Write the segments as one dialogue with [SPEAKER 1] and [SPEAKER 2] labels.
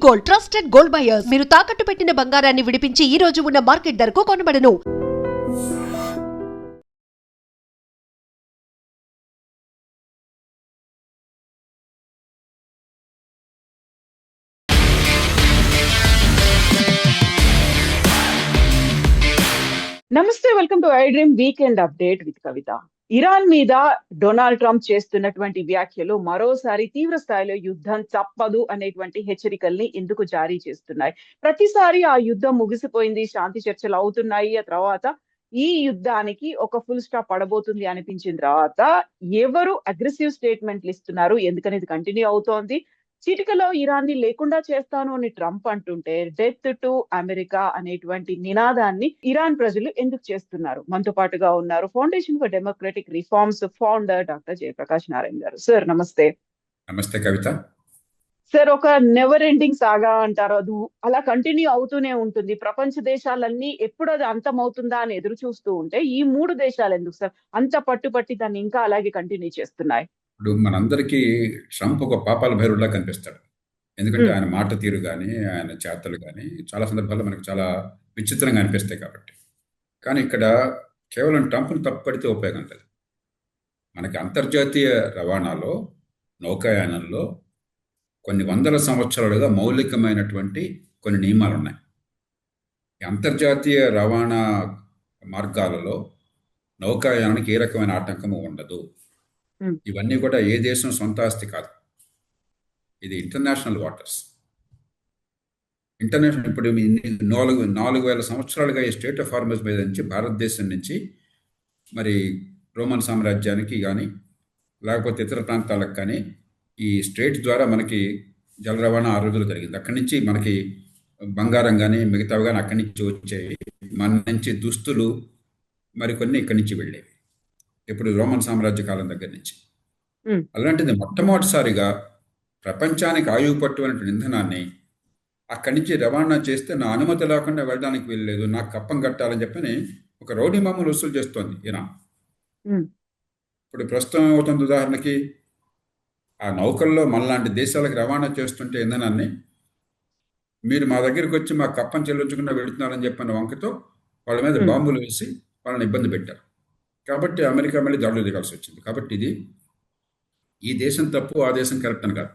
[SPEAKER 1] Gold, trusted gold buyers. మీరు తాకట్టు పెట్టిన బంగారాన్ని విడిపించి ఈ రోజు ఉన్న మార్కెట్ ధరకు కొనబడను.
[SPEAKER 2] నమస్తే, welcome to I dream weekend update with Kavitha. Iran మీద డొనాల్డ్ ట్రంప్ చేస్తున్నటువంటి వ్యాఖ్యలు మరోసారి తీవ్ర స్థాయిలో యుద్ధం తప్పదు అనేటువంటి హెచ్చరికల్ని ఎందుకు జారీ చేస్తున్నాయి. ప్రతిసారి ఆ యుద్ధం ముగిసిపోయింది, శాంతి చర్చలు అవుతున్నాయి, ఆ తర్వాత ఈ యుద్ధానికి ఒక ఫుల్ స్టాప్ పడబోతుంది అనిపించిన తర్వాత ఎవరు అగ్రెసివ్ స్టేట్మెంట్లు ఇస్తున్నారు, ఎందుకని ఇది కంటిన్యూ అవుతోంది. చిటికలో ఇరాన్ ని లేకుండా చేస్తాను అని ట్రంప్ అంటుంటే డెత్ టు అమెరికా అనేటువంటి నినాదాన్ని ఇరాన్ ప్రజలు ఎందుకు చేస్తున్నారు? మనతో పాటుగా ఉన్నారు foundation for democratic reforms founder doctor Jayaprakash Narayana గారు. సార్ నమస్తే.
[SPEAKER 3] నమస్తే కవిత.
[SPEAKER 2] సార్, ఒక నెవర్ ఎండింగ్ సాగా అంటారు, అది అలా కంటిన్యూ అవుతూనే ఉంటుంది. ప్రపంచ దేశాలన్నీ ఎప్పుడు అది అంతమవుతుందా అని ఎదురు చూస్తూ ఉంటే ఈ మూడు దేశాలు ఎందుకు సార్ అంత పట్టుపట్టి దాన్ని ఇంకా అలాగే కంటిన్యూ చేస్తున్నాయి?
[SPEAKER 3] ఇప్పుడు మనందరికీ ట్రంప్ ఒక పాపాల భైరుడిలా కనిపిస్తాడు. ఎందుకంటే ఆయన మాట తీరు కానీ ఆయన చేతలు కానీ చాలా సందర్భాల్లో మనకు చాలా విచిత్రంగా అనిపిస్తాయి కాబట్టి. కానీ ఇక్కడ కేవలం ట్రంప్ను తప్పుపడితే ఉపయోగం లేదు. మనకి అంతర్జాతీయ రవాణాలో, నౌకాయానంలో కొన్ని వందల సంవత్సరాలుగా మౌలికమైనటువంటి కొన్ని నియమాలు ఉన్నాయి. ఈ అంతర్జాతీయ రవాణా మార్గాలలో నౌకాయానానికి ఏ రకమైన ఆటంకము ఉండదు. ఇవన్నీ కూడా ఏ దేశం సొంత ఆస్తి కాదు, ఇది ఇంటర్నేషనల్ వాటర్స్. ఇంటర్నేషనల్ ఇప్పుడు 4,000 సంవత్సరాలుగా ఈ స్టేట్ ఆఫ్ హార్మజ్ మీద నుంచి భారతదేశం నుంచి మరి రోమన్ సామ్రాజ్యానికి కానీ లేకపోతే ఇతర ప్రాంతాలకు కానీ ఈ స్ట్రేట్ ద్వారా మనకి జల రవాణా ఆ రోజులు జరిగింది. అక్కడి నుంచి మనకి బంగారం కానీ మిగతావి కానీ అక్కడి నుంచి వచ్చేవి. మన నుంచి దుస్తులు మరికొన్ని ఇక్కడి నుంచి వెళ్ళేవి, ఇప్పుడు రోమన్ సామ్రాజ్య కాలం దగ్గర నుంచి. అలాంటిది మొట్టమొదటిసారిగా ప్రపంచానికి ఆయువు పట్టువైనటువంటి ఇంధనాన్ని అక్కడి నుంచి రవాణా చేస్తే నా అనుమతి లేకుండా వెళ్ళడానికి వెళ్ళలేదు, నాకు కప్పం కట్టాలని చెప్పని ఒక రౌడీ మామూలు వసూలు చేస్తోంది ఇరాన్. ఇప్పుడు ప్రస్తుతం అవుతుంది, ఉదాహరణకి ఆ నౌకల్లో మనలాంటి దేశాలకు రవాణా చేస్తుంటే ఇంధనాన్ని మీరు మా దగ్గరికి వచ్చి మా కప్పం చెల్లించకుండా వెళుతున్నారని చెప్పిన వంకతో వాళ్ళ మీద బాంబులు వేసి వాళ్ళని ఇబ్బంది పెట్టారు. కాబట్టి అమెరికా మళ్ళీ దాడులు దిగాల్సి వచ్చింది. కాబట్టి ఇది ఈ దేశం తప్పు, ఆ దేశం కరెక్ట్ అని కాదు.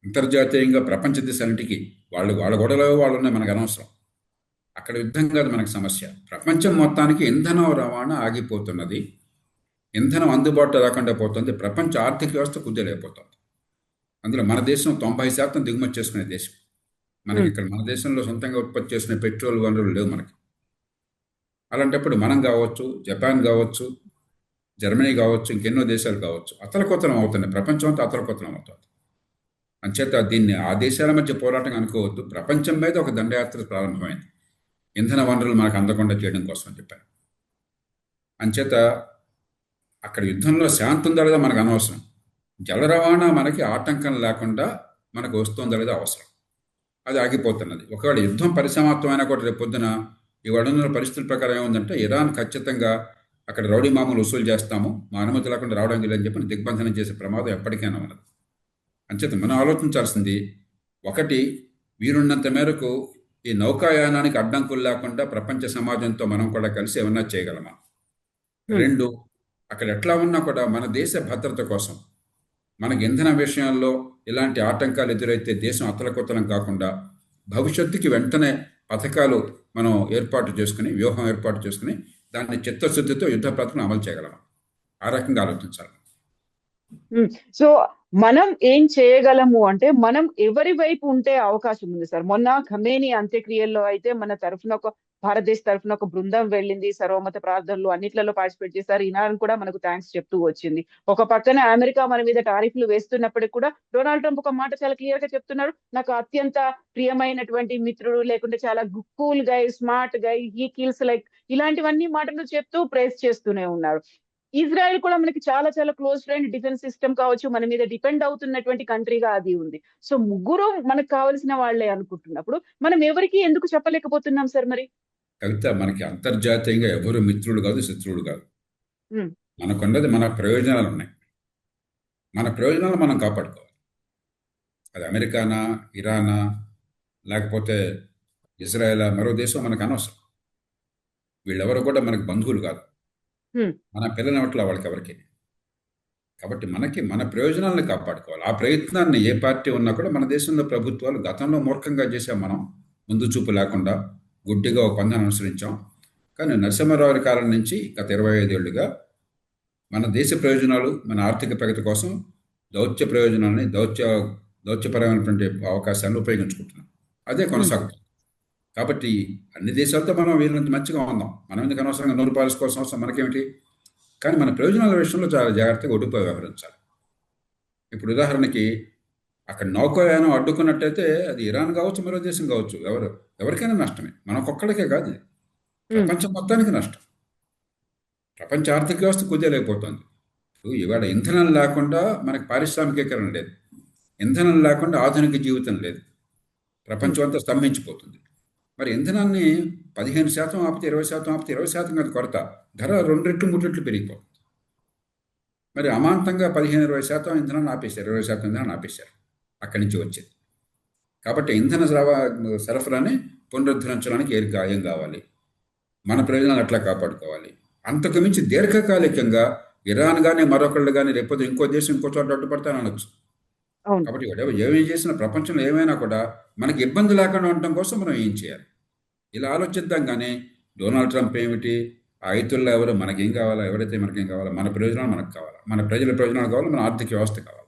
[SPEAKER 3] అంతర్జాతీయంగా ప్రపంచ దేశాలన్నిటికీ వాళ్ళ గొడవలో వాళ్ళు ఉన్నాయి, మనకు అనవసరం. అక్కడ యుద్ధం కాదు మనకు సమస్య. ప్రపంచం మొత్తానికి ఇంధనం రవాణా ఆగిపోతున్నది, ఇంధనం అందుబాటులో రాకుండా పోతుంది, ప్రపంచ ఆర్థిక వ్యవస్థ కుదేలైపోతుంది. అందులో మన దేశం 90% దిగుమతి చేసుకునే దేశం. మనకి ఇక్కడ మన దేశంలో సొంతంగా ఉత్పత్తి చేసిన పెట్రోల్ వనరులు లేవు మనకి. అలాంటప్పుడు మనం కావచ్చు, జపాన్ కావచ్చు, జర్మనీ కావచ్చు, ఇంకెన్నో దేశాలు కావచ్చు, అతలకొతలం అవుతున్నాయి. ప్రపంచం అంతా అతలకొతలం అవుతుంది. అంచేత దీన్ని ఆ దేశాల మధ్య పోరాటం అనుకోవద్దు. ప్రపంచం మీద ఒక దండయాత్ర ప్రారంభమైంది, ఇంధన వనరులు మనకు అందకుండా చేయడం కోసం అని చెప్పారు. అంచేత అక్కడ యుద్ధంలో శాంతి ఉందా లేదా మనకు అనవసరం, జల రవాణా మనకి ఆటంకం లేకుండా మనకు వస్తుందా లేదా అవసరం. అది ఆగిపోతున్నది. ఒకవేళ యుద్ధం పరిసమాప్తం అయినా కూడా రేపు పొద్దున ఈ వడున్న పరిస్థితుల ప్రకారం ఏముందంటే ఇరాన్ ఖచ్చితంగా అక్కడ రౌడీ మామూలు వసూలు చేస్తాము, మా అనుమతి లేకుండా రావడం లేదని చెప్పి దిగ్బంధనం చేసే ప్రమాదం ఎప్పటికైనా ఉన్నది. అంచేత మనం ఆలోచించాల్సింది, ఒకటి, వీరున్నంత మేరకు ఈ నౌకాయానానికి అడ్డంకులు లేకుండా ప్రపంచ సమాజంతో మనం కూడా కలిసి ఏమన్నా చేయగలమా. రెండు, అక్కడ ఎట్లా ఉన్నా కూడా మన దేశ భద్రత కోసం మనకి ఇంధన విషయాల్లో ఇలాంటి ఆటంకాలు ఎదురైతే దేశం అతలకొతలం కాకుండా భవిష్యత్తుకి వెంటనే పథకాలు మనం ఏర్పాటు చేసుకుని, వ్యూహం ఏర్పాటు చేసుకుని దాన్ని చిత్తశుద్ధితో యుద్ధ ప్రాంతం అమలు చేయగలమా, ఆ రకంగా ఆలోచించాలి.
[SPEAKER 2] సో మనం ఏం చేయగలము అంటే మనం ఎవరి వైపు ఉంటే అవకాశం ఉంది సార్? మొన్న ఖమేనీ అంత్యక్రియల్లో అయితే మన తరఫున భారతదేశ తరఫున ఒక బృందం వెళ్ళింది, సర్వమత ప్రార్థనలు అన్నిట్లలో పార్టిసిపేట్ చేశారు. ఇరాన్ కూడా మనకు థ్యాంక్స్ చెప్తూ వచ్చింది. ఒక పక్కన అమెరికా మన మీద టారిఫ్లు వేస్తున్నప్పటికీ కూడా డొనాల్డ్ ట్రంప్ ఒక మాట చాలా క్లియర్ గా చెప్తున్నాడు, నాకు అత్యంత ప్రియమైనటువంటి మిత్రుడు, లేకుంటే చాలా cool guy, smart guy, he kills like, ఇలాంటివన్నీ మాటలు చెప్తూ ప్రేస్ చేస్తూనే ఉన్నారు. ఇజ్రాయెల్ కూడా మనకి చాలా చాలా క్లోజ్ ఫ్రెండ్, డిఫెన్స్ సిస్టమ్ కావచ్చు, మన మీద డిపెండ్ అవుతున్నటువంటి కంట్రీగా అది ఉంది. సో ముగ్గురు మనకు కావాల్సిన వాళ్లే అనుకుంటున్నప్పుడు మనం ఎవరికి ఎందుకు చెప్పలేకపోతున్నాం సార్? మరి
[SPEAKER 3] కవిత, మనకి అంతర్జాతీయంగా ఎవరు మిత్రుడు కాదు, శత్రువులు కాదు. మనకున్నది మన ప్రయోజనాలు ఉన్నాయి, మన ప్రయోజనాలు మనం కాపాడుకోవాలి. అది అమెరికానా, ఇరానా, లేకపోతే ఇజ్రాయెలా, మరో దేశం మనకు అనవసరం. వీళ్ళెవరు కూడా మనకు బంధువులు కాదు.
[SPEAKER 2] హ్మ్.
[SPEAKER 3] మన పిల్లనవట్ల వాళ్ళకెవరికి. కాబట్టి మనకి మన ప్రయోజనాలను కాపాడుకోవాలి. ఆ ప్రయత్నాన్ని ఏ పార్టీ ఉన్నా కూడా మన దేశంలో ప్రభుత్వాలు గతంలో మూర్ఖంగా చేశాం మనం. ముందు చూపు లేకుండా గుడ్డిగా ఒక పందాన్ని అనుసరించాం. కానీ నరసింహారావు గారి కాలం నుంచి గత 25 ఏళ్లుగా మన దేశ ప్రయోజనాలు, మన ఆర్థిక ప్రగతి కోసం దౌత్య ప్రయోజనాలని, దౌత్యపరమైనటువంటి అవకాశాలను ఉపయోగించుకుంటున్నాం. అదే
[SPEAKER 2] హ్మ్.
[SPEAKER 3] కొనసాగుతుంది. కాబట్టి అన్ని దేశాలతో మనం వీళ్ళంత మంచిగా ఉందాం. మనం ఎందుకు అనవసరంగా నోరు పారేసుకోవాల్సిన అవసరం మనకేమిటి? కానీ మన ప్రయోజనాల విషయంలో చాలా జాగ్రత్తగా ఒడిపోయి వ్యవహరించాలి. ఇప్పుడు ఉదాహరణకి అక్కడ నౌకాయానం అడ్డుకున్నట్టయితే అది ఇరాన్ కావచ్చు, మరో దేశం కావచ్చు, ఎవరికైనా నష్టమే. మనకొక్కడికే కాదు ఇది.
[SPEAKER 2] హ్మ్.
[SPEAKER 3] ప్రపంచం మొత్తానికి నష్టం. ప్రపంచ ఆర్థిక వ్యవస్థ కుదేలైపోతుంది. ఇప్పుడు ఇవాళ ఇంధనం లేకుండా మనకి పారిశ్రామికీకరణ లేదు. ఇంధనం లేకుండా ఆధునిక జీవితం లేదు. ప్రపంచం అంతా స్తంభించిపోతుంది. మరి ఇంధనాన్ని 15% ఆపితే 20% ఆపితే 20% కాదు కొరత. ధర 2 రెట్లు 3 రెట్లు పెరిగిపోతుంది. మరి అమాంతంగా 15-20% ఇంధనాన్ని ఆపేశారు. 20% ఇంధనాన్ని ఆపేశారు అక్కడి నుంచి వచ్చేది. కాబట్టి ఇంధన సరఫరాని పునరుద్ధరించడానికి ఏం కావాలి? మన ప్రయోజనాలు ఎట్లా కాపాడుకోవాలి? అంతకు మించి దీర్ఘకాలికంగా ఇరాన్ కానీ మరొకళ్ళు కానీ రేపొద్దు ఇంకో దేశం ఇంకో చోట అడ్డుపడతానని అనొచ్చు.
[SPEAKER 2] అవును.
[SPEAKER 3] కాబట్టి ఏమేం చేసినా ప్రపంచంలో ఏమైనా కూడా మనకి ఇబ్బంది లేకుండా ఉండటం కోసం మనం ఏం చేయాలి? ఇలా ఆలోచిద్దాం. కానీ డొనాల్డ్ ట్రంప్ ఏమిటి, ఆ ఐతుల్లో ఎవరు, మనకేం కావాలా, ఎవరైతే మనకేం కావాలా, మన ప్రయోజనాలు మనకు కావాలా, మన ప్రజల ప్రయోజనాలు కావాలి, మన ఆర్థిక వ్యవస్థ కావాలి.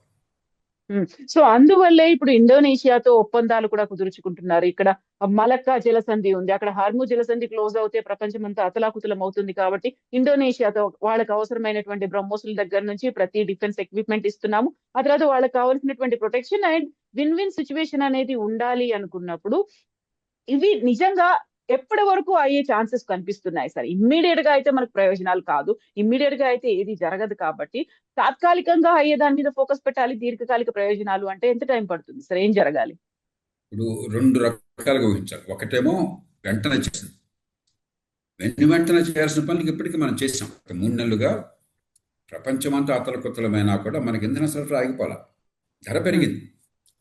[SPEAKER 2] సో అందువల్లే ఇప్పుడు ఇండోనేషియాతో ఒప్పందాలు కూడా కుదుర్చుకుంటున్నారు. ఇక్కడ మలక్కా జలసంధి ఉంది. అక్కడ హార్ముజ్ జలసంధి క్లోజ్ అవుతే ప్రపంచం అంతా అతలాకుతలం అవుతుంది కాబట్టి ఇండోనేషియాతో వాళ్ళకి అవసరమైనటువంటి బ్రహ్మోసుల దగ్గర నుంచి ప్రతి డిఫెన్స్ ఎక్విప్మెంట్ ఇస్తున్నాము. ఆ తర్వాత వాళ్ళకి కావాల్సినటువంటి protection and win win situation అనేది ఉండాలి అనుకున్నప్పుడు ఇవి నిజంగా ఎప్పటి వరకు అయ్యే ఛాన్సెస్ కనిపిస్తున్నాయి సార్? ఇమ్మీడియట్ గా అయితే మనకు ప్రయోజనాలు కాదు. ఇమ్మీడియట్ గా అయితే ఏది జరగదు కాబట్టి తాత్కాలికంగా అయ్యే దాని మీద ఫోకస్ పెట్టాలి. దీర్ఘకాలిక ప్రయోజనాలు అంటే ఎంత టైం పడుతుంది సార్? ఏం జరగాలి?
[SPEAKER 3] ఇప్పుడు 2 రకాలుగా ఊహించాలి. ఒకటేమో వెంటనే చేసింది. వెంటనే చేయాల్సిన పనులకి ఇప్పటికీ మనం చేసాం. 3 నెలలుగా ప్రపంచమంతా అతలకుతలమైనా కూడా మనకి ఇంధన సరఫరా ఆగిపోలా. ధర పెరిగింది,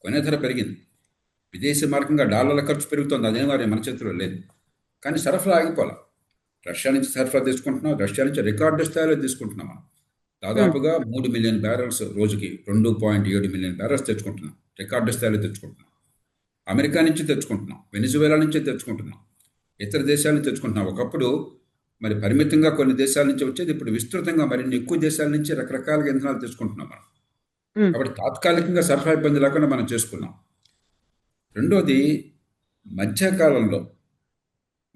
[SPEAKER 3] కొనే ధర పెరిగింది. విదేశీ మార్గంగా డాలర్ల ఖర్చు పెరుగుతుంది. అదేం వారి మన చేతిలో లేదు. కానీ సరఫరా ఆగిపోలా. రష్యా నుంచి సరఫరా తీసుకుంటున్నాం. రష్యా నుంచి రికార్డు స్థాయిలో తీసుకుంటున్నాం. మనం దాదాపుగా 3 మిలియన్ బ్యారెల్స్ రోజుకి 2.7 మిలియన్ బ్యారెల్స్ తెచ్చుకుంటున్నాం. రికార్డు స్థాయిలో తెచ్చుకుంటున్నాం. అమెరికా నుంచి తెచ్చుకుంటున్నాం. వెనిజువేలా నుంచి తెచ్చుకుంటున్నాం. ఇతర దేశాల నుంచి తెచ్చుకుంటున్నాం. ఒకప్పుడు మరి పరిమితంగా కొన్ని దేశాల నుంచి వచ్చేది, ఇప్పుడు విస్తృతంగా మరిన్ని ఎక్కువ దేశాల నుంచి రకరకాలుగా ఇంధనాలు తెచ్చుకుంటున్నాం మనం. కాబట్టి తాత్కాలికంగా సరఫరా ఇబ్బంది లేకుండా మనం చేసుకున్నాం. రెండోది, మధ్యకాలంలో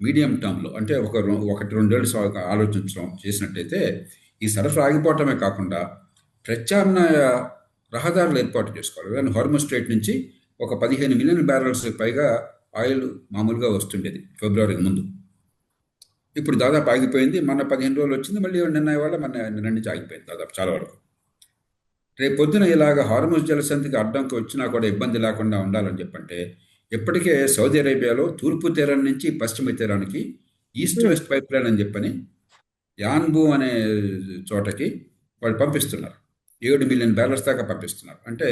[SPEAKER 3] మీడియం టర్మ్లో అంటే 1-2 ఏళ్ళు ఆలోచించడం చేసినట్టయితే ఈ సరఫరా ఆగిపోవటమే కాకుండా ప్రత్యామ్నాయ రహదారులు ఏర్పాటు చేసుకోవాలి. కానీ హార్ముజ్ స్ట్రైట్ నుంచి ఒక 15 మిలియన్ బ్యారెల్స్ పైగా ఆయిల్ మామూలుగా వస్తుండేది ఫిబ్రవరికి ముందు. ఇప్పుడు దాదాపు ఆగిపోయింది. మన 15 రోజులు వచ్చింది. మళ్ళీ నిన్న ఇవాళ నిన్న నుంచి ఆగిపోయింది దాదాపు చాలా వరకు. రేపు పొద్దున ఇలాగ హార్ముజ్ జలసంధికి అడ్డంకి వచ్చినా కూడా ఇబ్బంది లేకుండా ఉండాలని చెప్పంటే ఇప్పటికే సౌదీ అరేబియాలో తూర్పు తీరం నుంచి పశ్చిమ తీరానికి ఈస్ట్ వెస్ట్ పైప్ లైన్ అని చెప్పని యాన్బు అనే చోటకి వాళ్ళు పంపిస్తున్నారు. 7 మిలియన్ బ్యారెల్స్ దాకా పంపిస్తున్నారు. అంటే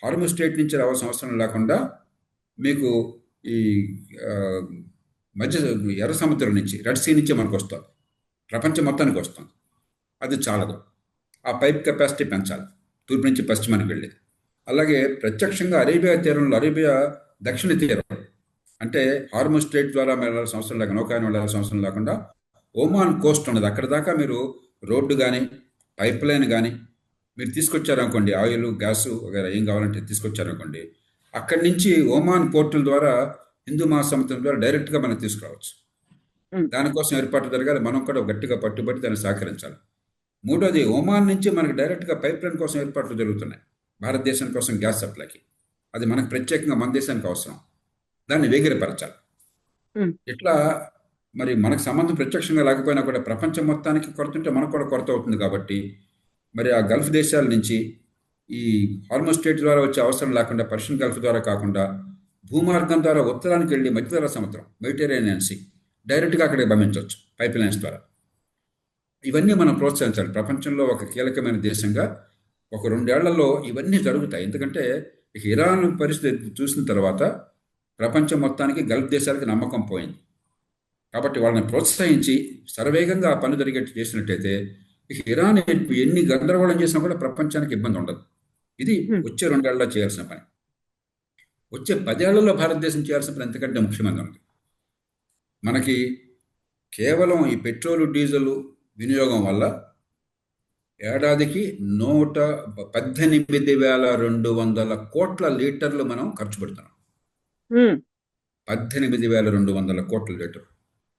[SPEAKER 3] హార్ముజ్ స్ట్రైట్ నుంచి రావాల్సిన అవసరం లేకుండా మీకు ఈ మధ్య ఎర్ర సముద్రం నుంచి, రెడ్ సీ నుంచి మనకు వస్తుంది. ప్రపంచం మొత్తానికి వస్తుంది. అది చాలదు. ఆ పైప్ కెపాసిటీ పెంచాలి. తూర్పు నుంచి పశ్చిమానికి వెళ్ళేది. అలాగే ప్రత్యక్షంగా అరేబియా తీరంలో, అరేబియా దక్షిణ తీరం అంటే హార్ముజ్ స్ట్రైట్ ద్వారా వెళ్ళాల్సిన అవసరం లేకుండా, నౌకాయానం వెళ్ళాల్సిన అవసరం లేకుండా ఒమాన్ కోస్ట్ ఉన్నది. అక్కడ దాకా మీరు రోడ్డు కానీ పైప్ లైన్ కానీ మీరు తీసుకొచ్చారనుకోండి, ఆయిల్ గ్యాసు వగైరా ఏం కావాలంటే తీసుకొచ్చారనుకోండి, అక్కడి నుంచి ఒమాన్ పోర్టుల ద్వారా హిందూ మహాసముద్రం ద్వారా డైరెక్ట్గా మనం తీసుకురావచ్చు. దానికోసం ఏర్పాట్లు జరగాలి. మనం కూడా గట్టిగా పట్టుబట్టి దాన్ని సహకరించాలి. మూడోది, ఒమాన్ నుంచి మనకి డైరెక్ట్గా పైప్ లైన్ కోసం ఏర్పాట్లు జరుగుతున్నాయి భారతదేశం కోసం గ్యాస్ సప్లైకి. అది మనకు ప్రత్యేకంగా మన దేశానికి అవసరం. దాన్ని వేగిరపరచాలి. ఇట్లా మరి మనకు సంబంధం ప్రత్యక్షంగా లేకపోయినా కూడా ప్రపంచం మొత్తానికి కొరత ఉంటే మనకు కూడా కొరత అవుతుంది. కాబట్టి మరి ఆ గల్ఫ్ దేశాల నుంచి ఈ హార్ముజ్ స్ట్రైట్ ద్వారా వచ్చే అవసరం లేకుండా పర్షియన్ గల్ఫ్ ద్వారా కాకుండా భూమార్గం ద్వారా ఉత్తరానికి వెళ్ళి మధ్యధరా సముద్రం, మెడిటరేనియన్ సీ డైరెక్ట్గా అక్కడికి పంపించవచ్చు పైప్ లైన్స్ ద్వారా. ఇవన్నీ మనం ప్రోత్సహించాలి. ప్రపంచంలో ఒక కీలకమైన దేశంగా ఒక 2 ఏళ్లలో ఇవన్నీ జరుగుతాయి. ఎందుకంటే ఇక ఇరాన్ పరిస్థితి చూసిన తర్వాత ప్రపంచం మొత్తానికి గల్ఫ్ దేశాలకి నమ్మకం పోయింది. కాబట్టి వాళ్ళని ప్రోత్సహించి శరవేగంగా ఆ పని జరిగేట్టు చేసినట్టయితే ఇక ఇరాన్ ఎన్ని గందరగోళం చేసినా కూడా ప్రపంచానికి ఇబ్బంది ఉండదు. ఇది వచ్చే 2 ఏళ్లలో చేయాల్సిన పని. వచ్చే 10 ఏళ్లలో భారతదేశం చేయాల్సిన పని ఎంతకంటే ముఖ్యమైనది ఉంది. మనకి కేవలం ఈ పెట్రోలు డీజిల్ వినియోగం వల్ల ఏడాదికి 118,200 కోట్ల లీటర్లు మనం ఖర్చు పెడుతున్నాం. 18,200 కోట్ల లీటర్లు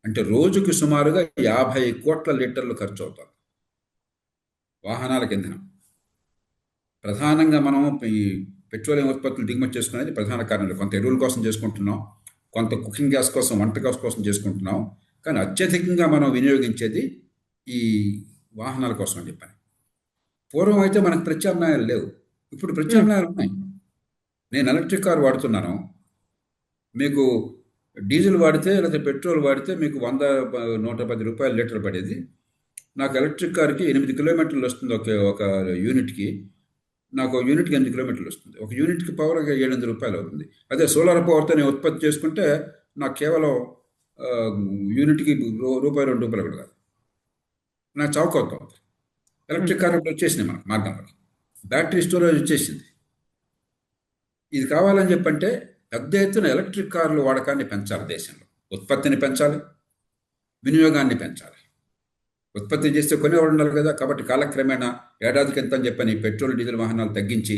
[SPEAKER 3] అంటే రోజుకి సుమారుగా 50 కోట్ల లీటర్లు ఖర్చు అవుతుంది వాహనాలకు ఇంధనం. ప్రధానంగా మనం ఈ పెట్రోలియం ఉత్పత్తులు దిగుమతి చేసుకునేది ప్రధాన కారణాలు. కొంత ఎరువుల కోసం చేసుకుంటున్నాం, కొంత కుకింగ్ గ్యాస్ కోసం, వంట గ్యాస్ కోసం చేసుకుంటున్నాం. కానీ అత్యధికంగా మనం వినియోగించేది ఈ వాహనాల కోసం అని చెప్పాను. పూర్వం అయితే మనకు ప్రత్యామ్నాయాలు లేవు, ఇప్పుడు ప్రత్యామ్నాయాలు ఉన్నాయి. నేను ఎలక్ట్రిక్ కార్ వాడుతున్నాను. మీకు డీజిల్ వాడితే లేదా పెట్రోల్ వాడితే మీకు 100-110 రూపాయలు లీటర్ పడేది. నాకు ఎలక్ట్రిక్ కార్కి 8 కిలోమీటర్లు వస్తుంది. ఒక యూనిట్కి నాకు యూనిట్కి 8 కిలోమీటర్లు వస్తుంది. ఒక యూనిట్కి పవర్ 700 రూపాయలు అవుతుంది. అదే సోలార్ పవర్తో నేను ఉత్పత్తి చేసుకుంటే నాకు కేవలం యూనిట్కి రూపాయి 2 రూపాయలు కూడా కాదు, నాకు చౌక అవుతుంది. ఎలక్ట్రిక్ కార్ వచ్చేసింది మనకు మార్గంలోకి, బ్యాటరీ స్టోరేజ్ వచ్చేసింది. ఇది కావాలని చెప్పంటే పెద్ద ఎత్తున ఎలక్ట్రిక్ కార్ల వాడకాన్ని పెంచాలి. దేశంలో ఉత్పత్తిని పెంచాలి, వినియోగాన్ని పెంచాలి. ఉత్పత్తి చేస్తే కొనేవాడు ఉండాలి కదా. కాబట్టి కాలక్రమేణా ఏడాదికి ఎంత అని చెప్పని పెట్రోల్ డీజిల్ వాహనాలు తగ్గించి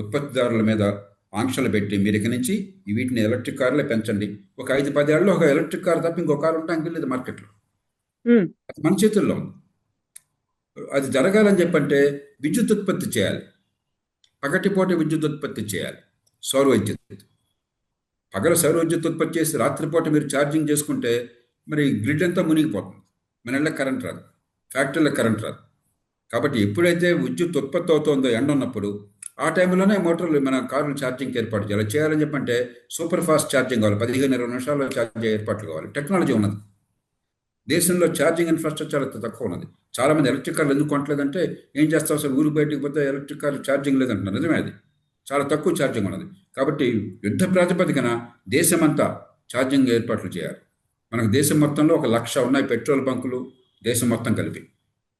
[SPEAKER 3] ఉత్పత్తిదారుల మీద ఆంక్షలు పెట్టి మీరు ఇక నుంచి వీటిని ఎలక్ట్రిక్ కార్లే పెంచండి. ఒక 5-10 ఏళ్ళలో ఒక ఎలక్ట్రిక్ కార్ తప్ప ఇంకో కారు ఉండడానికి లేదు మార్కెట్లో. అది మన చేతుల్లో ఉంది. అది జరగాలని చెప్పంటే విద్యుత్ ఉత్పత్తి చేయాలి, పగటిపూట విద్యుత్ ఉత్పత్తి చేయాలి. సౌర విద్యుత్ పగల సౌర విద్యుత్ ఉత్పత్తి చేసి రాత్రిపూట మీరు ఛార్జింగ్ చేసుకుంటే మరి గ్రిడ్ అంతా మునిగిపోతుంది. మన ఇళ్ళకి కరెంట్ రాదు, ఫ్యాక్టరీలకు కరెంట్ రాదు. కాబట్టి ఎప్పుడైతే విద్యుత్ ఉత్పత్తి అవుతుందో ఎండ ఉన్నప్పుడు ఆ టైంలోనే మోటార్లు మన కార్లు ఛార్జింగ్కి ఏర్పాటు చేయాలి. చేయాలని చెప్పంటే సూపర్ ఫాస్ట్ ఛార్జింగ్ కావాలి, 15-20 నిమిషాల్లో ఛార్జింగ్ ఏర్పాట్లు కావాలి. టెక్నాలజీ ఉన్నది. దేశంలో ఛార్జింగ్ ఇన్ఫ్రాస్ట్రక్చర్ తక్కువ ఉన్నది. చాలామంది ఎలక్ట్రిక్ కార్లు ఎందుకు కొనట్లేదంటే ఏం చేస్తాం అసలు ఊరు బయటికి పోతే ఎలక్ట్రిక్ కార్లు ఛార్జింగ్ లేదంటున్నారు. నిజమే, అది చాలా తక్కువ ఛార్జింగ్ ఉన్నది. కాబట్టి యుద్ధ ప్రాతిపదికన దేశమంతా ఛార్జింగ్ ఏర్పాట్లు చేయాలి. మనకు దేశం మొత్తంలో 1,00,000 ఉన్నాయి పెట్రోల్ బంకులు, దేశం మొత్తం కలిపి.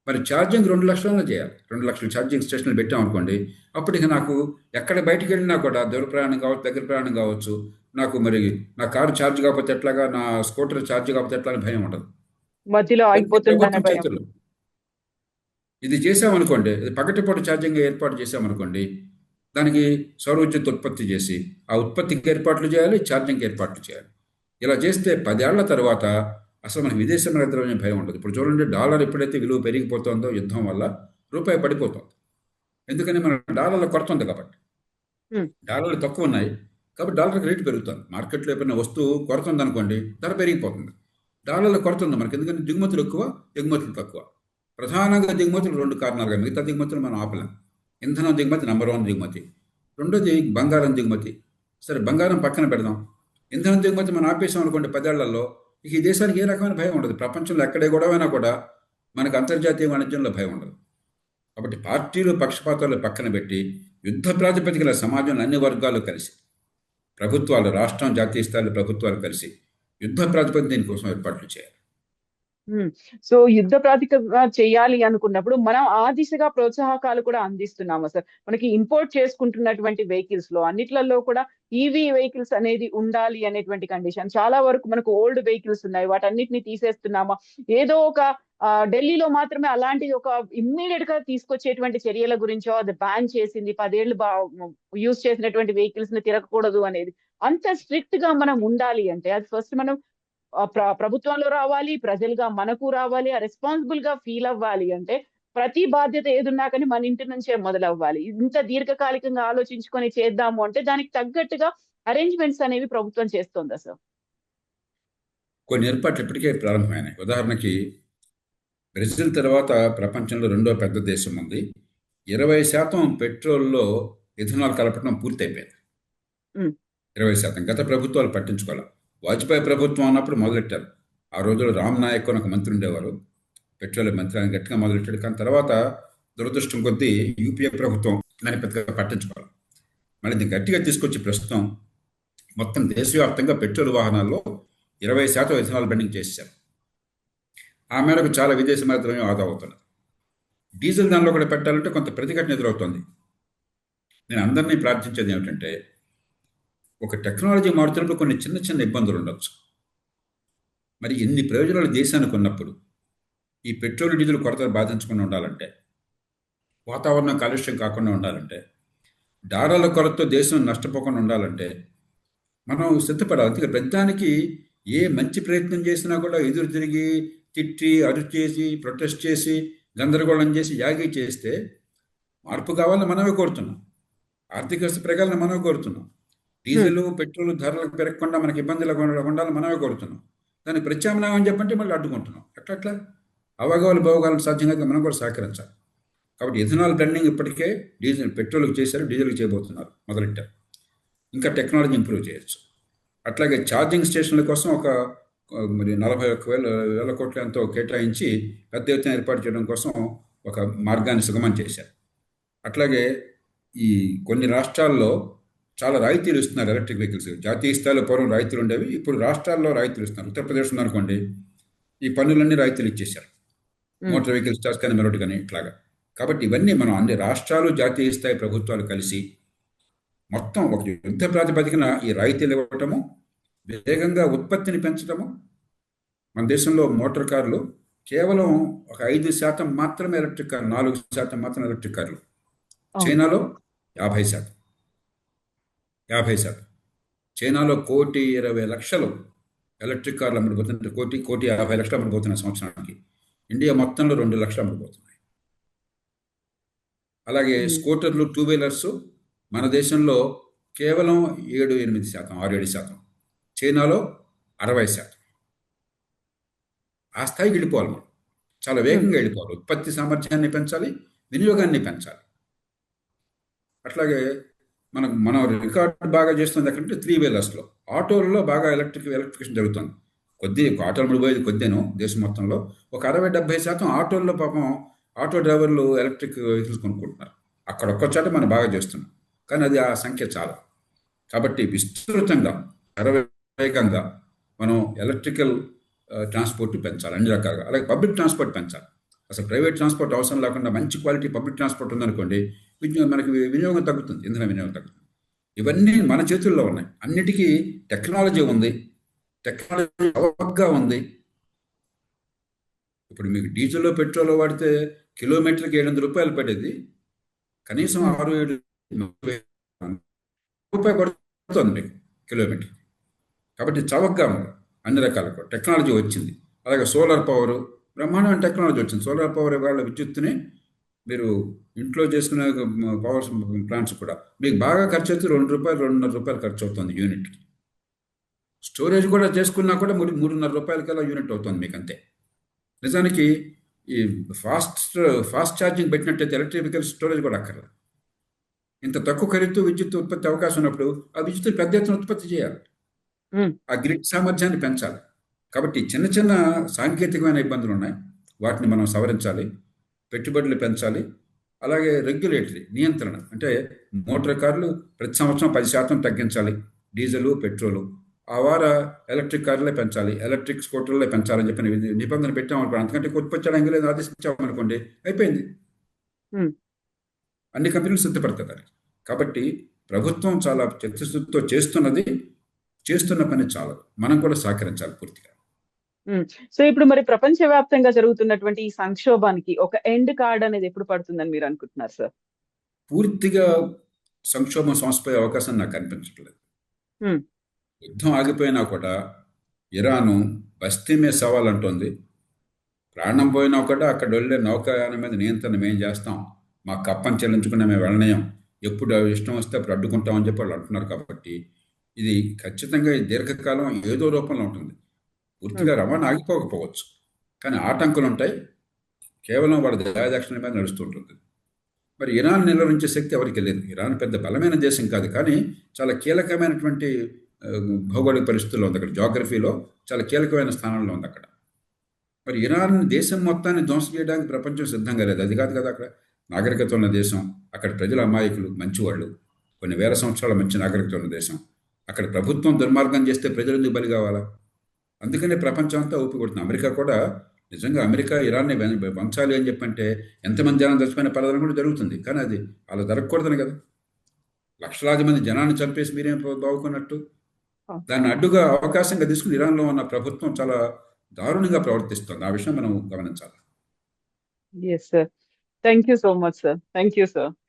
[SPEAKER 3] మరి ఛార్జింగ్ 2 లక్షలైనా చేయాలి. 2 లక్షల ఛార్జింగ్ స్టేషన్లు పెట్టామనుకోండి, అప్పుడు ఇక నాకు ఎక్కడ బయటికి వెళ్ళినా కూడా దూర ప్రయాణం కావచ్చు, దగ్గర ప్రయాణం కావచ్చు, నాకు మరి నా కారు ఛార్జ్ కాకపోతే ఎట్లాగా, నా స్కూటర్ ఛార్జ్ కాకపోతే ఎట్లా అని భయం ఉండదు.
[SPEAKER 2] మధ్యలో ఆగిపోతుందనే భయం.
[SPEAKER 3] చేతుల్లో ఇది చేసామనుకోండి, పగటిపూట ఛార్జింగ్ ఏర్పాటు చేసామనుకోండి, దానికి సౌర విద్యుత్ ఉత్పత్తి చేసి ఆ ఉత్పత్తికి ఏర్పాట్లు చేయాలి, ఛార్జింగ్కి ఏర్పాట్లు చేయాలి. ఇలా చేస్తే 10 ఏళ్ల తర్వాత అసలు మనకి విదేశీ నగరం భయం ఉండదు. ఇప్పుడు చూడండి, డాలర్ ఎప్పుడైతే విలువ పెరిగిపోతుందో యుద్ధం వల్ల రూపాయి పడిపోతుంది. ఎందుకని మన డాలర్ల కొరత ఉంది కాబట్టి. డాలర్లు తక్కువ ఉన్నాయి కాబట్టి డాలర్కి రేటు పెరుగుతుంది. మార్కెట్లో ఎప్పుడైనా వస్తువు కొరత ఉందనుకోండి, ధర పెరిగిపోతుంది. డాలర్ల కొరత ఉంది మనకి, ఎందుకంటే దిగుమతులు ఎక్కువ, ఎగుమతులు తక్కువ. ప్రధానంగా దిగుమతులు 2 కారణాలుగా, మిగతా దిగుమతులు మనం ఆపలేం. ఇంధనం దిగుమతి నెంబర్ 1 దిగుమతి, రెండోది బంగారం దిగుమతి. సరే, బంగారం పక్కన పెడదాం. ఇంధనం దిగుమతి మనం ఆపేసాం అనుకోండి 10 ఏళ్లలో, ఇక ఈ దేశానికి ఏ రకమైన భయం ఉండదు. ప్రపంచంలో ఎక్కడే గొడవైనా కూడా మనకు అంతర్జాతీయ వాణిజ్యంలో భయం ఉండదు. కాబట్టి పార్టీలు పక్షపాతాలు పక్కన పెట్టి యుద్ధ ప్రాతిపదికల సమాజంలో అన్ని వర్గాలు కలిసి, ప్రభుత్వాలు, రాష్ట్రం, జాతీయ స్థాయి ప్రభుత్వాలు కలిసి యుద్ధ ప్రాతిపదిక దీనికోసం ఏర్పాట్లు చేయాలి.
[SPEAKER 2] సో యుద్ధ ప్రాతిపదికగా చేయాలి అనుకున్నప్పుడు మనం ఆ దిశగా ప్రోత్సాహకాలు కూడా అందిస్తున్నాము సార్. మనకి ఇంపోర్ట్ చేసుకుంటున్నటువంటి వెహికల్స్ లో అన్నిట్లలో కూడా ఈవీ వెహికల్స్ అనేది ఉండాలి అనేటువంటి కండిషన్. చాలా వరకు మనకు ఓల్డ్ వెహికల్స్ ఉన్నాయి, వాటన్నిటిని తీసేస్తున్నామా? ఏదో ఒక ఢిల్లీలో మాత్రమే అలాంటి ఒక ఇమ్మీడియట్ గా తీసుకొచ్చేటువంటి చర్యల గురించో అది బ్యాన్ చేసింది, 10 ఏళ్ళు యూజ్ చేసినటువంటి వెహికల్స్ ని తిరగకూడదు అనేది. అంత స్ట్రిక్ట్ గా మనం ఉండాలి అంటే అది ఫస్ట్ మనం ప్రభుత్వంలో రావాలి, ప్రజలుగా మనకు రావాలి, రెస్పాన్సిబుల్ గా ఫీల్ అవ్వాలి. అంటే ప్రతి బాధ్యత ఏదున్నా కానీ మన ఇంటి నుంచే మొదలవ్వాలి. ఇంత దీర్ఘకాలికంగా ఆలోచించుకొని చేద్దాము అంటే దానికి తగ్గట్టుగా అరేంజ్మెంట్స్ అనేవి ప్రభుత్వం చేస్తోందా సార్?
[SPEAKER 3] కొన్ని ఏర్పాట్లు ఇప్పటికే ప్రారంభమైనాయి. ఉదాహరణకి బ్రెజిల్ తర్వాత ప్రపంచంలో 2వ పెద్ద దేశం ఉంది. 20% పెట్రోల్లో ఇథనాల్ కలపడం పూర్తయిపోయింది. 20%. గత ప్రభుత్వాలు పట్టించుకోవాలి. వాజ్పేయి ప్రభుత్వం అన్నప్పుడు మొదలెట్టారు. ఆ రోజుల్లో రామ్ నాయక్ అని ఒక మంత్రి ఉండేవారు, పెట్రోలియం మంత్రి. ఆయన గట్టిగా మొదలెట్టాడు. కానీ తర్వాత దురదృష్టం కొద్దీ యూపీఏ ప్రభుత్వం దాన్ని పెద్దగా పట్టించుకోవాలి. మళ్ళీ దీన్ని గట్టిగా తీసుకొచ్చి ప్రస్తుతం మొత్తం దేశవ్యాప్తంగా పెట్రోల్ వాహనాల్లో 20% ఇథనాల్ బ్లెండింగ్ చేశారు. ఆ మేరకు చాలా విదేశీ మాత్రమే ఆదా అవుతున్నారు. డీజిల్ దానిలో కూడా పెట్టాలంటే కొంత ప్రతిఘటన ఎదురవుతుంది. నేను అందరినీ ప్రార్థించేది ఏమిటంటే, ఒక టెక్నాలజీ మారుతున్నప్పుడు కొన్ని చిన్న చిన్న ఇబ్బందులు ఉండొచ్చు. మరి ఇన్ని ప్రయోజనాలు దేశానికి ఉన్నప్పుడు ఈ పెట్రోల్ డీజిల్ కొరత బాధించకుండా ఉండాలంటే, వాతావరణం కాలుష్యం కాకుండా ఉండాలంటే, డాలర్ల కొరతతో దేశం నష్టపోకుండా ఉండాలంటే మనం సిద్ధపడాలి. అందుకే ప్రతిదానికి ఏ మంచి ప్రయత్నం చేసినా కూడా ఎదురు తిరిగి తిట్టి అరుచి చేసి ప్రొటెస్ట్ చేసి గందరగోళం చేసి యాగి చేస్తే మార్పు కావాలని మనమే కోరుతున్నాం. ఆర్థిక వ్యవస్థ పెరగాలని మనమే కోరుతున్నాం. డీజిల్ పెట్రోల్ ధరలకు పెరగకుండా మనకి ఇబ్బంది లేకుండా ఉండాలని మనమే కోరుతున్నాం. దానికి ప్రత్యామ్నాయం అని చెప్పంటే మళ్ళీ అడ్డుకుంటున్నాం. ఎట్లా అవగాహన భోగాలను సాధ్యం కాక మనం కూడా సహకరించాలి. కాబట్టి ఇథనాల్ బ్లెండింగ్ ఇప్పటికే పెట్రోల్కి చేశారు, డీజిల్కి చేయబోతున్నారు, మొదలెట్టారు. ఇంకా టెక్నాలజీ ఇంప్రూవ్ చేయొచ్చు. అట్లాగే ఛార్జింగ్ స్టేషన్ల కోసం మరి 41,000 కోట్ల ఎంతో కేటాయించి పెద్ద ఎత్తున ఏర్పాటు చేయడం కోసం ఒక మార్గాన్ని సుగమం చేశారు. అట్లాగే ఈ కొన్ని రాష్ట్రాల్లో చాలా రాయితీలు ఇస్తున్నారు ఎలక్ట్రిక్ వెహికల్స్. జాతీయ స్థాయిలో పూర్వం రాయితీలు ఉండేవి, ఇప్పుడు రాష్ట్రాల్లో రాయితీలు ఇస్తున్నారు. ఉత్తరప్రదేశ్ ఉందనుకోండి, ఈ పన్నులన్నీ రాయితీలు ఇచ్చేశారు, మోటార్ వెహికల్స్ టాక్స్ కానీ మరొకటి కానీ ఇట్లాగా. కాబట్టి ఇవన్నీ మనం అన్ని రాష్ట్రాలు జాతీయ స్థాయి ప్రభుత్వాలు కలిసి మొత్తం ఒక యుద్ధ ప్రాతిపదికన ఈ రాయితీలు ఇవ్వటము, వేగంగా ఉత్పత్తిని పెంచడము. మన దేశంలో మోటార్ కార్లు కేవలం ఒక 5% మాత్రమే ఎలక్ట్రిక్ కార్లు, 4% మాత్రం ఎలక్ట్రిక్ కార్లు. చైనాలో 50%. చైనాలో 1,20,00,000 ఎలక్ట్రిక్ కార్లు అమ్ముడుపోతున్నాయి. 1,50,00,000 అమ్ముడుపోతున్నాయి సంవత్సరానికి. ఇండియా మొత్తంలో 2 లక్షలు అమ్ముడుపోతున్నాయి. అలాగే స్కూటర్లు, 2 వీలర్స్ మన దేశంలో కేవలం 7-8%, 6-7%. చైనాలో 60%. ఆ స్థాయికి వెళ్ళిపోవాలి. మనం చాలా వేగంగా వెళ్ళిపోవాలి. ఉత్పత్తి సామర్థ్యాన్ని పెంచాలి, వినియోగాన్ని పెంచాలి. అట్లాగే మనం రికార్డు బాగా చేస్తుంది ఎక్కడంటే 3 వీలర్స్లో. ఆటోలలో బాగా ఎలక్ట్రిఫికేషన్ జరుగుతుంది. ఆటోలు ముడిపోయేది కొద్దిను దేశం మొత్తంలో. ఒక 60-70% ఆటోల్లో పాపం ఆటో డ్రైవర్లు ఎలక్ట్రిక్ వెహికల్స్ కొనుక్కుంటున్నారు. అక్కడ ఒక్క చోట మనం బాగా చేస్తున్నాం, కానీ అది ఆ సంఖ్య చాలా. కాబట్టి విస్తృతంగా వేగంగా మనం ఎలక్ట్రికల్ ట్రాన్స్పోర్ట్ పెంచాలి అన్ని రకాలుగా. అలాగే పబ్లిక్ ట్రాన్స్పోర్ట్ పెంచాలి. అసలు ప్రైవేట్ ట్రాన్స్పోర్ట్ అవసరం లేకుండా మంచి క్వాలిటీ పబ్లిక్ ట్రాన్స్పోర్ట్ ఉందనుకోండి, మనకి వినియోగం తగ్గుతుంది, ఇంధన వినియోగం తగ్గుతుంది. ఇవన్నీ మన చేతుల్లో ఉన్నాయి. అన్నిటికీ టెక్నాలజీ ఉంది, టెక్నాలజీ అవగా ఉంది. ఇప్పుడు మీకు డీజిల్లో పెట్రోల్ వాడితే కిలోమీటర్కి 700 రూపాయలు పడేది కనీసం 6-7 రూపాయలు పడుతుంది మీకు కిలోమీటర్. కాబట్టి చవకగా ఉంది. అన్ని రకాల టెక్నాలజీ వచ్చింది. అలాగే సోలార్ పవర్, బ్రహ్మాండమైన టెక్నాలజీ వచ్చింది. సోలార్ పవర్ వాళ్ళ విద్యుత్తుని మీరు ఇంట్లో చేసుకునే పవర్ ప్లాంట్స్ కూడా మీకు బాగా ఖర్చు అవుతుంది. ₹2-2.5 ఖర్చు అవుతుంది యూనిట్కి. స్టోరేజ్ కూడా చేసుకున్నా కూడా ₹3.5 యూనిట్ అవుతుంది మీకు అంతే. నిజానికి ఈ ఫాస్ట్ ఛార్జింగ్ పెట్టినట్టయితే ఎలక్ట్రిక్ వెహికల్ స్టోరేజ్ కూడా అక్కర్లేదు. ఇంత తక్కువ ఖరీదుతో విద్యుత్ ఉత్పత్తి అవకాశం ఉన్నప్పుడు ఆ విద్యుత్ పెద్ద ఎత్తున ఉత్పత్తి చేయాలి, ఆ గ్రిడ్ సామర్థ్యాన్ని పెంచాలి. కాబట్టి చిన్న చిన్న సాంకేతికమైన ఇబ్బందులు ఉన్నాయి, వాటిని మనం సవరించాలి, పెట్టుబడులు పెంచాలి. అలాగే రెగ్యులేటరీ నియంత్రణ, అంటే మోటార్ కార్లు ప్రతి సంవత్సరం 10% తగ్గించాలి, డీజిల్ పెట్రోలు. ఆ వార ఎలక్ట్రిక్ కార్లే పెంచాలి, ఎలక్ట్రిక్ స్కూటర్లే పెంచాలని చెప్పిన నిబంధన పెట్టామనుకోండి. అంతకంటే ఉత్పత్తి చేయడానికి లేదు, ఆదేశించామనుకోండి, అయిపోయింది. అన్ని కంపెనీలు సిద్ధపడతారు. కాబట్టి ప్రభుత్వం చాలా చిత్తశుద్ధితో చేస్తున్న పని చాలదు, మనం కూడా సహకరించాలి పూర్తిగా.
[SPEAKER 2] సో ఇప్పుడు మరి ప్రపంచవ్యాప్తంగా జరుగుతున్నటువంటి ఈ సంక్షోభానికి ఒక ఎండ్ కార్డ్ అనేది ఎప్పుడు పడుతుందని మీరు అనుకుంటున్నారు సార్?
[SPEAKER 3] పూర్తిగా సంక్షోభం సమస్యపోయే అవకాశం నాకు కనిపించట్లేదు. యుద్ధం ఆగిపోయినా కూడా ఇరాను బస్తీ మీద సవాల్ అంటోంది. ప్రాణం పోయినా కూడా అక్కడ వెళ్ళే నౌకాయానం మీద నియంత్రణ మేము చేస్తాం, మా కప్పని చెల్లించుకున్న మేము వెళ్ళనయం, ఎప్పుడు ఇష్టం వస్తే అప్పుడు అడ్డుకుంటామని చెప్పి వాళ్ళు అంటున్నారు. కాబట్టి ఇది ఖచ్చితంగా దీర్ఘకాలం ఏదో రూపంలో ఉంటుంది. పూర్తిగా రవాణా ఆగిపోకపోవచ్చు, కానీ ఆటంకులు ఉంటాయి. కేవలం వాళ్ళ దయాదక్షిణ మీద నడుస్తుంటుంది. మరి ఇరాన్ నిలువరించే శక్తి ఎవరికి లేదు. ఇరాన్ పెద్ద బలమైన దేశం కాదు, కానీ చాలా కీలకమైనటువంటి భౌగోళిక పరిస్థితుల్లో ఉంది. అక్కడ జాగ్రఫీలో చాలా కీలకమైన స్థానంలో ఉంది అక్కడ. మరి ఇరాన్ దేశం మొత్తాన్ని ధ్వంసం చేయడానికి ప్రపంచం సిద్ధంగా లేదు. అది కాదు కదా, అక్కడ నాగరికత ఉన్న దేశం, అక్కడ ప్రజల అమాయకులు, మంచివాళ్ళు. కొన్ని వేల సంవత్సరాల మంచి నాగరికత ఉన్న దేశం. అక్కడ ప్రభుత్వం దుర్మార్గం చేస్తే ప్రజలు ఎందుకు బలి కావాలా? అందుకనే ప్రపంచం అంతా ఊపికొడుతుంది. అమెరికా కూడా నిజంగా అమెరికా ఇరాన్ని వంచాలి అని చెప్పంటే ఎంతమంది జనం చచ్చిపోయిన పర్వాలని కూడా జరుగుతుంది. కానీ అది అలా జరగకూడదని కదా. లక్షలాది మంది జనాన్ని చంపేసి మీరేం బాగుకున్నట్టు? దాన్ని అడ్డుగా అవకాశంగా తీసుకుని ఇరాన్లో ఉన్న ప్రభుత్వం చాలా దారుణంగా ప్రవర్తిస్తుంది. ఆ విషయం మనం గమనించాలి.
[SPEAKER 2] Yes, sir. Thank you so much, sir. Thank you, sir.